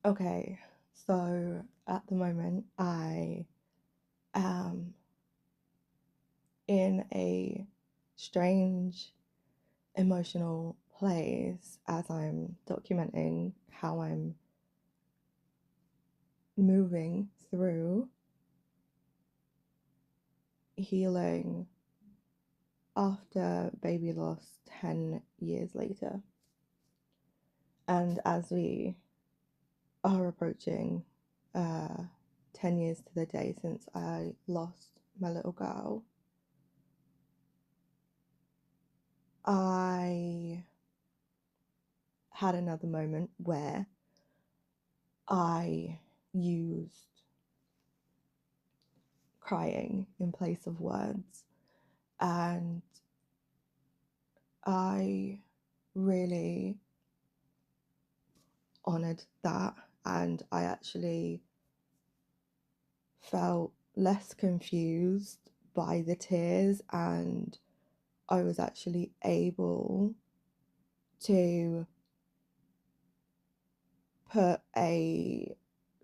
Okay, so at the moment, I am in a strange emotional place as I'm documenting how I'm moving through healing after baby loss 10 years later. And as we are approaching uh, 10 years to the day since I lost my little girl, I had another moment where I used crying in place of words, and I really honored that, and I actually felt less confused by the tears, and I was actually able to put a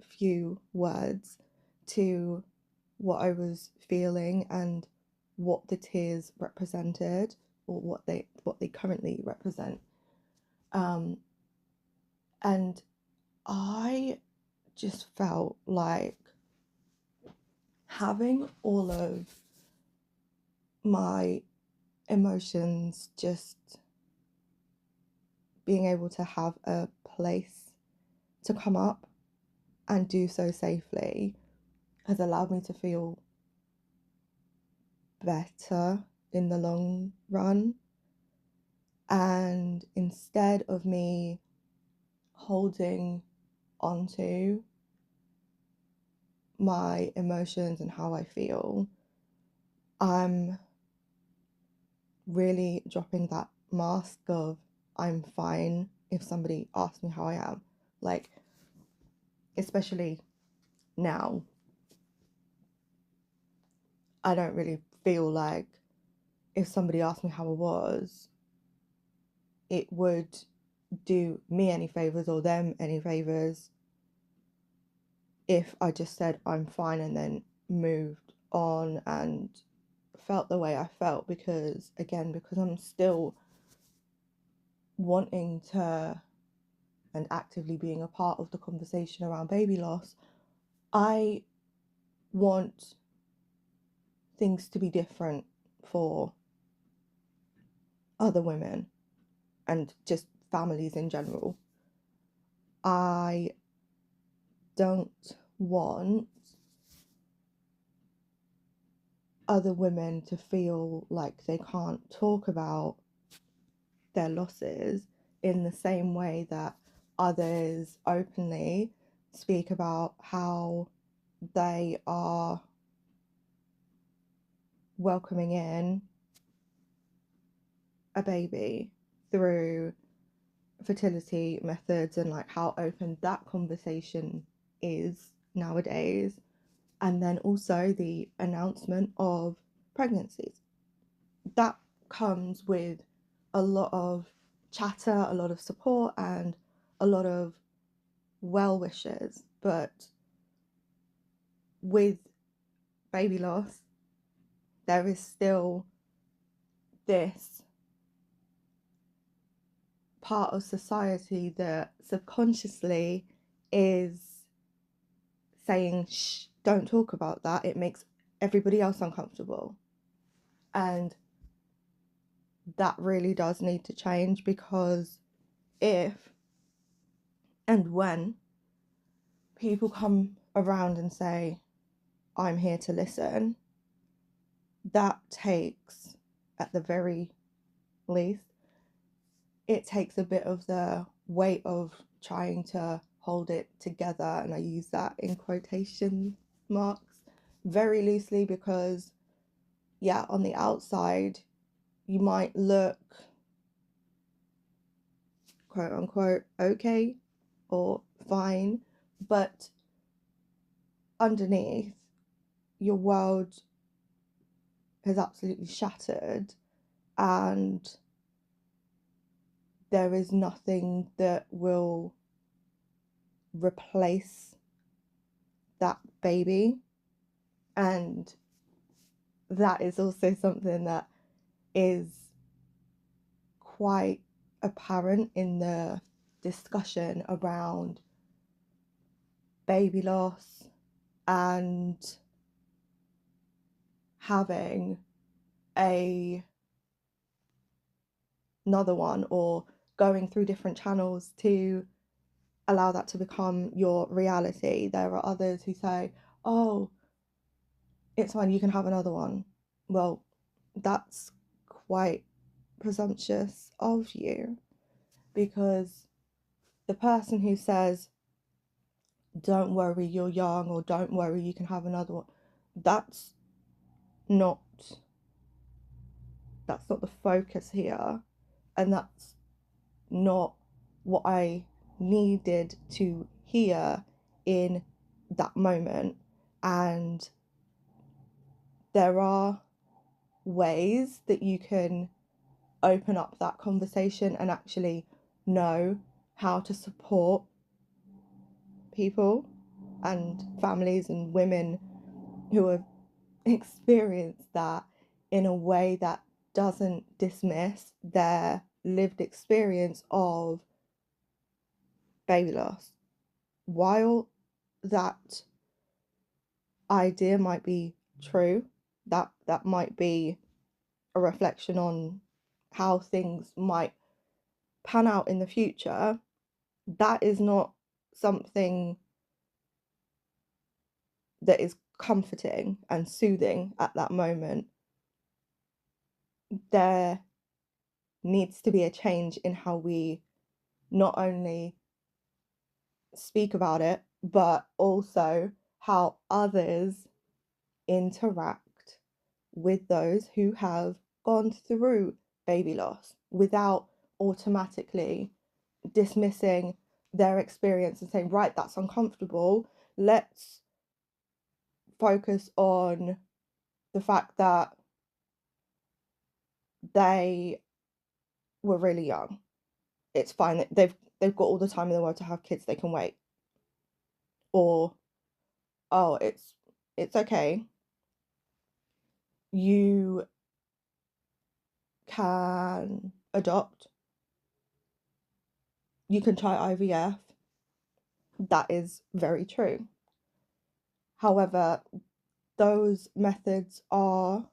few words to what I was feeling and what the tears represented, or what they currently represent. Um, and I just felt like having all of my emotions, just being able to have a place to come up and do so safely, has allowed me to feel better in the long run. And instead of me holding onto my emotions and how I feel, I'm really dropping that mask of I'm fine if somebody asks me how I am. Like, especially now, I don't really feel like if somebody asked me how I was, it would do me any favors or them any favors if I just said I'm fine and then moved on and felt the way I felt, because I'm still wanting to and actively being a part of the conversation around baby loss. I want things to be different for other women and just families in general. I don't want other women to feel like they can't talk about their losses in the same way that others openly speak about how they are welcoming in a baby through fertility methods, and like how open that conversation is nowadays. And then also the announcement of pregnancies. That comes with a lot of chatter, a lot of support, and a lot of well wishes. But with baby loss, there is still this part of society that subconsciously is saying, shh, don't talk about that. It makes everybody else uncomfortable. And that really does need to change, because if and when people come around and say, I'm here to listen, that takes, at the very least, it takes a bit of the weight of trying to hold it together. And I use that in quotation marks very loosely, because, yeah, on the outside, you might look quote unquote okay or fine, but underneath, your world has absolutely shattered, and there is nothing that will replace that baby. And that is also something that is quite apparent in the discussion around baby loss and having another one, or going through different channels to allow that to become your reality. There are others who say, oh, it's fine, you can have another one. Well, that's quite presumptuous of you, because the person who says, don't worry, you're young, or don't worry, you can have another one, that's not the focus here, and that's not what I needed to hear in that moment. And there are ways that you can open up that conversation and actually know how to support people and families and women who have experienced that in a way that doesn't dismiss their lived experience of baby loss. While that idea might be true, that might be a reflection on how things might pan out in the future, that is not something that is comforting and soothing at that moment. There needs to be a change in how we not only speak about it, but also how others interact with those who have gone through baby loss, without automatically dismissing their experience and saying, right, that's uncomfortable. Let's focus on the fact that they were really young. It's fine. They've got all the time in the world to have kids. They can wait. Or, oh, it's okay. You can adopt. You can try IVF. That is very true. However, those methods are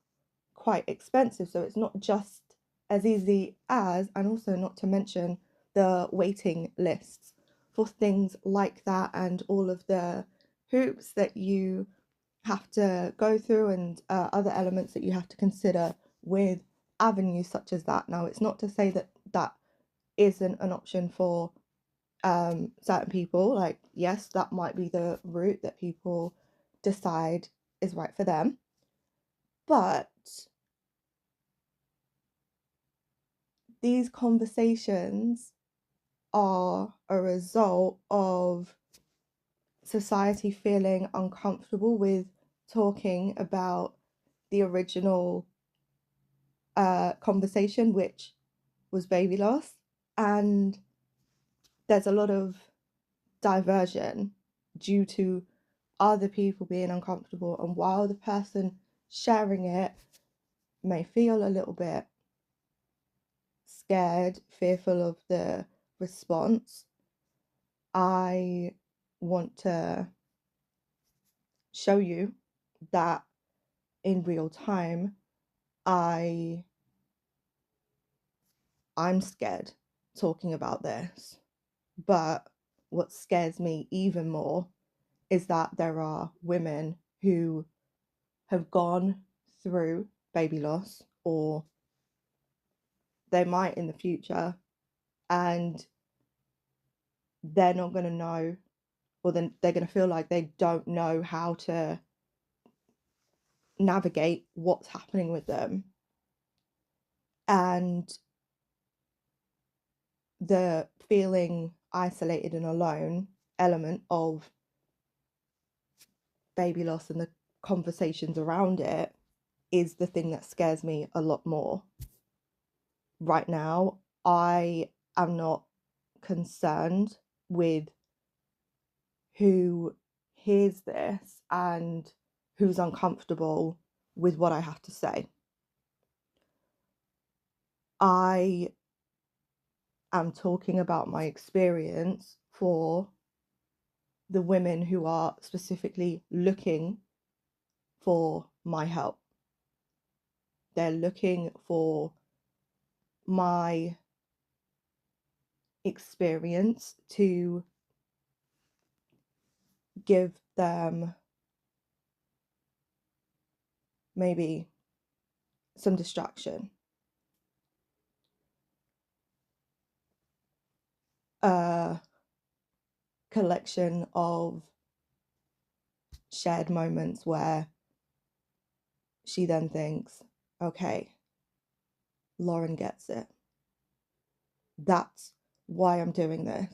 quite expensive, so it's not just as easy as, and also not to mention the waiting lists for things like that, and all of the hoops that you have to go through, and other elements that you have to consider with avenues such as that. Now, it's not to say that that isn't an option for certain people. Like, yes, that might be the route that people decide is right for them, but these conversations are a result of society feeling uncomfortable with talking about the original conversation, which was baby loss. And there's a lot of diversion due to other people being uncomfortable. And while the person sharing it may feel a little bit scared, fearful of the response, I want to show you that in real time, I'm scared talking about this. But what scares me even more is that there are women who have gone through baby loss, or they might in the future, and they're not going to know, or then they're going to feel like they don't know how to navigate what's happening with them. And the feeling isolated and alone element of baby loss and the conversations around it is the thing that scares me a lot more. Right now, I am not concerned with who hears this and who's uncomfortable with what I have to say. I am talking about my experience for the women who are specifically looking for my help. They're looking for my experience to give them maybe some distraction, a collection of shared moments where she then thinks, okay, Lauren gets it. That's why I'm doing this.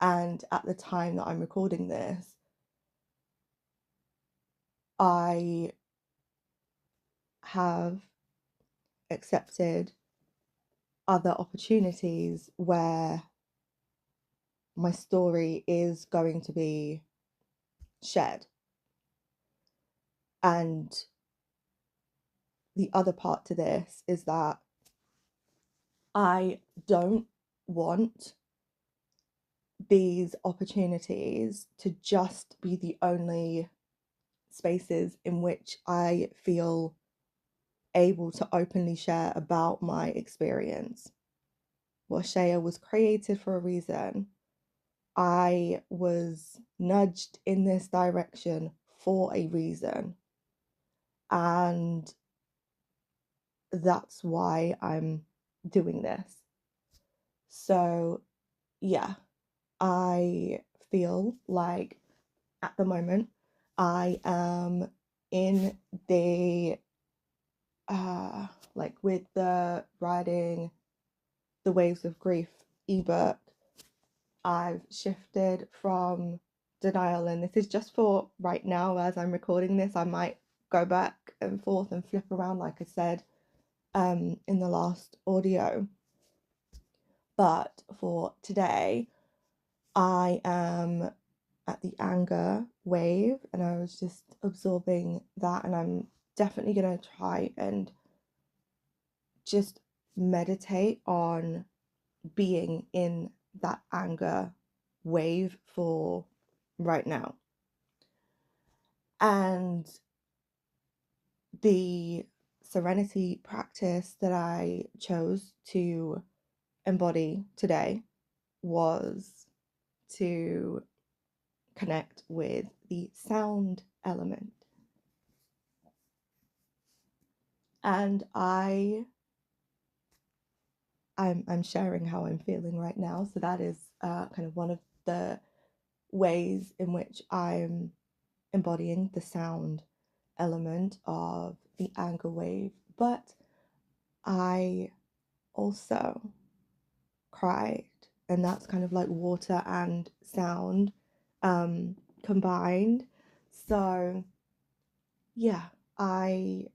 And at the time that I'm recording this, I have accepted other opportunities where my story is going to be shared. And the other part to this is that I don't want these opportunities to just be the only spaces in which I feel able to openly share about my experience. Washaya was created for a reason. I was nudged in this direction for a reason. And that's why I'm doing this. So, yeah, I feel like at the moment I am in the like with the writing the Waves of Grief ebook, I've shifted from denial, and this is just for right now as I'm recording this. I might go back and forth and flip around like I said in the last audio, but for today I am at the anger wave, and I was just absorbing that, and I'm definitely going to try and just meditate on being in that anger wave for right now. And the serenity practice that I chose to embody today was to connect with the sound element. And I'm sharing how I'm feeling right now. So that is kind of one of the ways in which I'm embodying the sound element of the anger wave. But I also cried, and that's kind of like water and sound combined. So yeah, I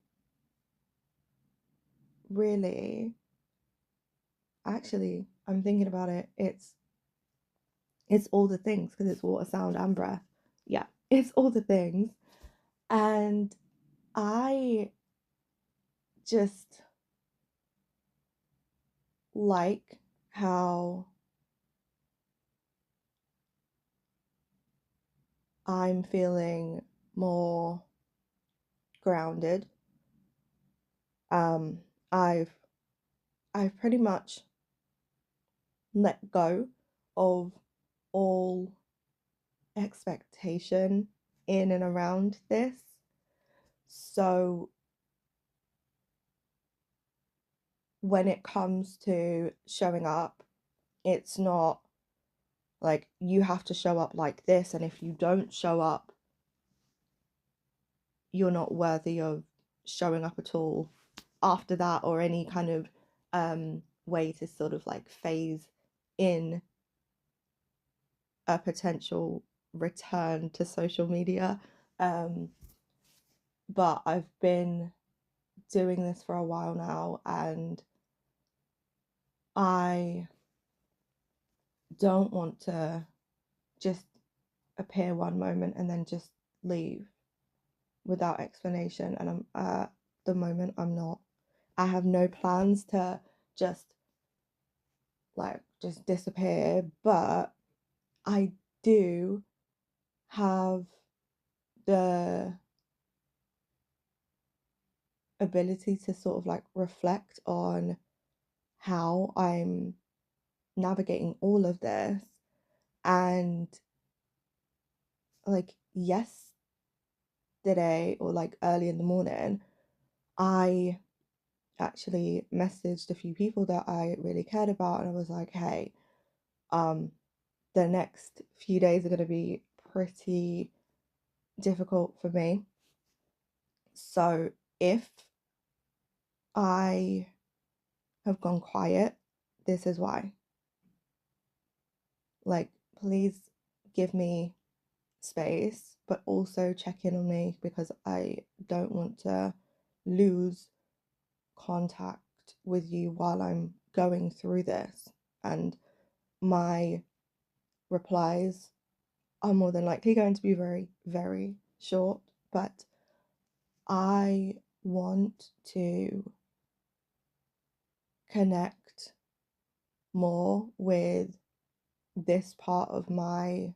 really actually I'm thinking about it, it's all the things, because it's water, sound and breath. Yeah, it's all the things. And I just like how I'm feeling more grounded. Um, I've pretty much let go of all expectation in and around this. So when it comes to showing up, it's not like you have to show up like this, and if you don't show up, you're not worthy of showing up at all after that, or any kind of way to sort of like phase in a potential return to social media. But I've been doing this for a while now, and I don't want to just appear one moment and then just leave without explanation. And I'm at the moment, I'm not. I have no plans to just just disappear, but I do have the ability to sort of like reflect on how I'm navigating all of this. And like yesterday or like early in the morning, I actually messaged a few people that I really cared about, and I was like, hey, the next few days are going to be pretty difficult for me. So if I have gone quiet, this is why. Like, please give me space, but also check in on me because I don't want to lose contact with you while I'm going through this. And my replies are more than likely going to be very, very short, but I want to connect more with this part of my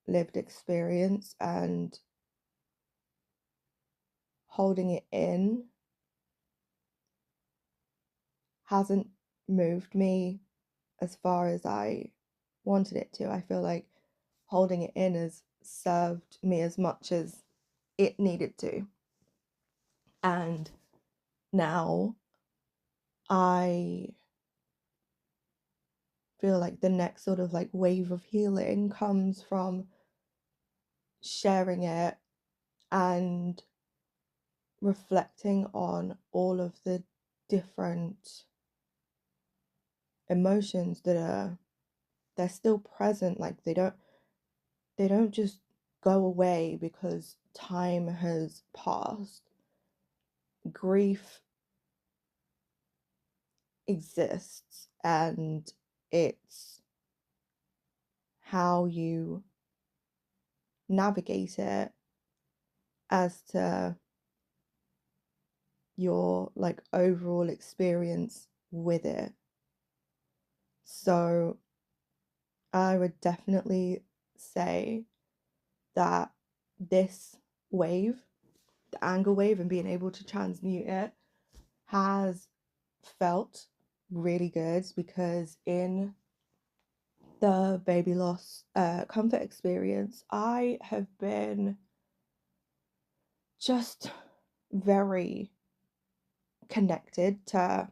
lived experience, and holding it in hasn't moved me as far as I wanted it to. I feel like holding it in has served me as much as it needed to. And now I feel like the next sort of like wave of healing comes from sharing it and reflecting on all of the different emotions they're still present. Like they don't just go away because time has passed. Grief exists, and it's how you navigate it as to your like overall experience with it. So I would definitely say that this wave, the anger wave, and being able to transmute it has felt really good, because in the baby loss comfort experience, I have been just very connected to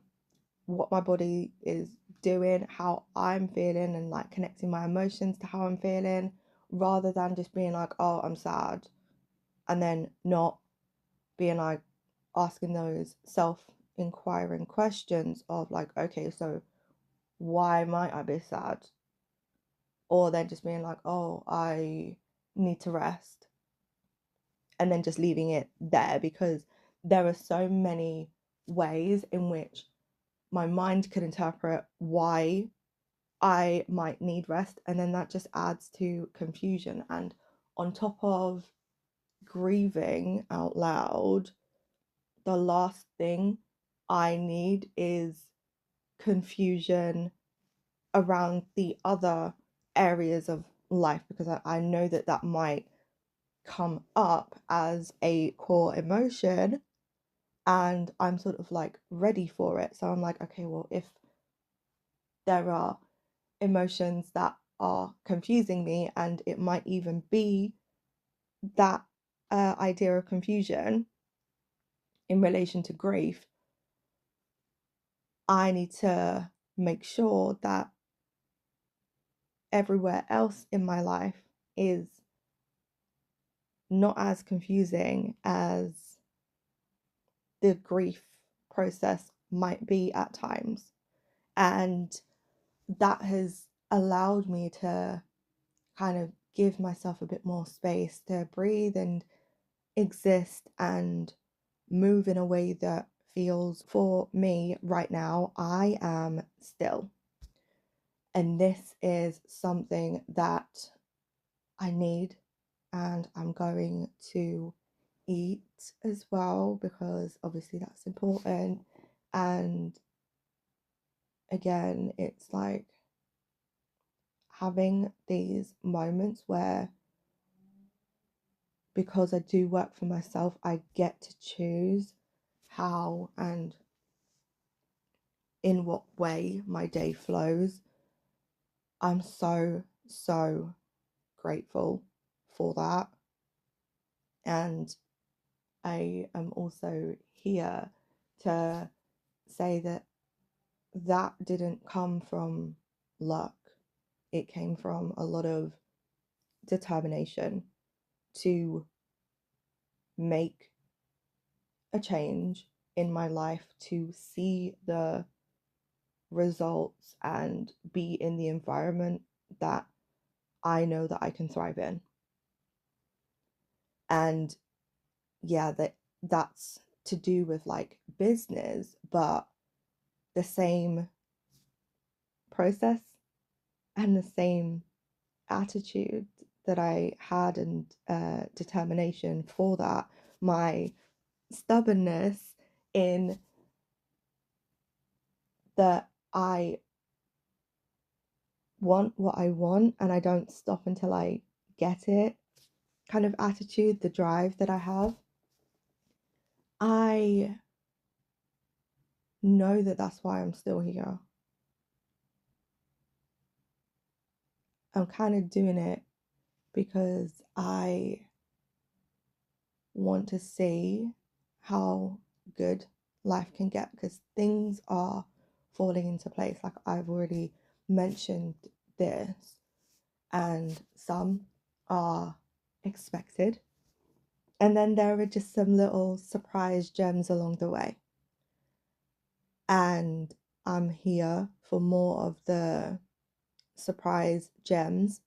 what my body is doing, how I'm feeling, and like connecting my emotions to how I'm feeling, rather than just being like, oh, I'm sad, and then not being like asking those self inquiring questions of like, okay, so why might I be sad? Or then just being like, oh, I need to rest, and then just leaving it there, because there are so many ways in which my mind could interpret why I might need rest, and then that just adds to confusion. And on top of grieving out loud, the last thing I need is confusion around the other areas of life, because I know that that might come up as a core emotion, and I'm sort of like ready for it. So I'm like, okay, well, if there are emotions that are confusing me, and it might even be that idea of confusion in relation to grief, I need to make sure that everywhere else in my life is not as confusing as the grief process might be at times. And that has allowed me to kind of give myself a bit more space to breathe and exist and move in a way that feels, for me right now, I am still. And this is something that I need, and I'm going to eat as well because obviously that's important. And again, it's like having these moments where, because I do work for myself, I get to choose how and in what way my day flows. I'm so, so grateful for that. And I am also here to say that that didn't come from luck. It came from a lot of determination to make a change in my life, to see the results and be in the environment that I know that I can thrive in. And yeah, that's to do with like business, but the same process and the same attitude that I had and determination for that, my stubbornness in that I want what I want and I don't stop until I get it kind of attitude, the drive that I have. I know that that's why I'm still here. I'm kind of doing it because I want to see how good life can get, because things are falling into place. Like I've already mentioned this, and some are expected, and then there are just some little surprise gems along the way. And I'm here for more of the surprise gems.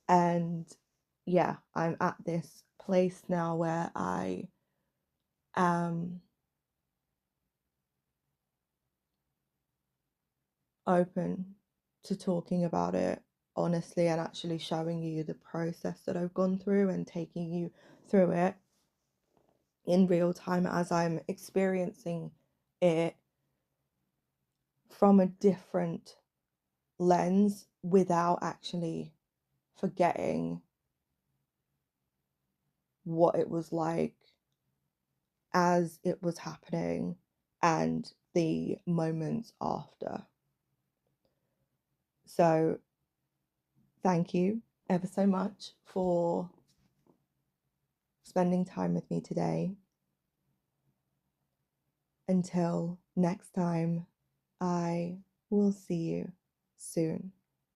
And yeah, I'm at this place now where I am open to talking about it honestly and actually showing you the process that I've gone through and taking you through it in real time as I'm experiencing it from a different lens without actually forgetting what it was like as it was happening and the moments after. So, thank you ever so much for spending time with me today. Until next time, I will see you soon.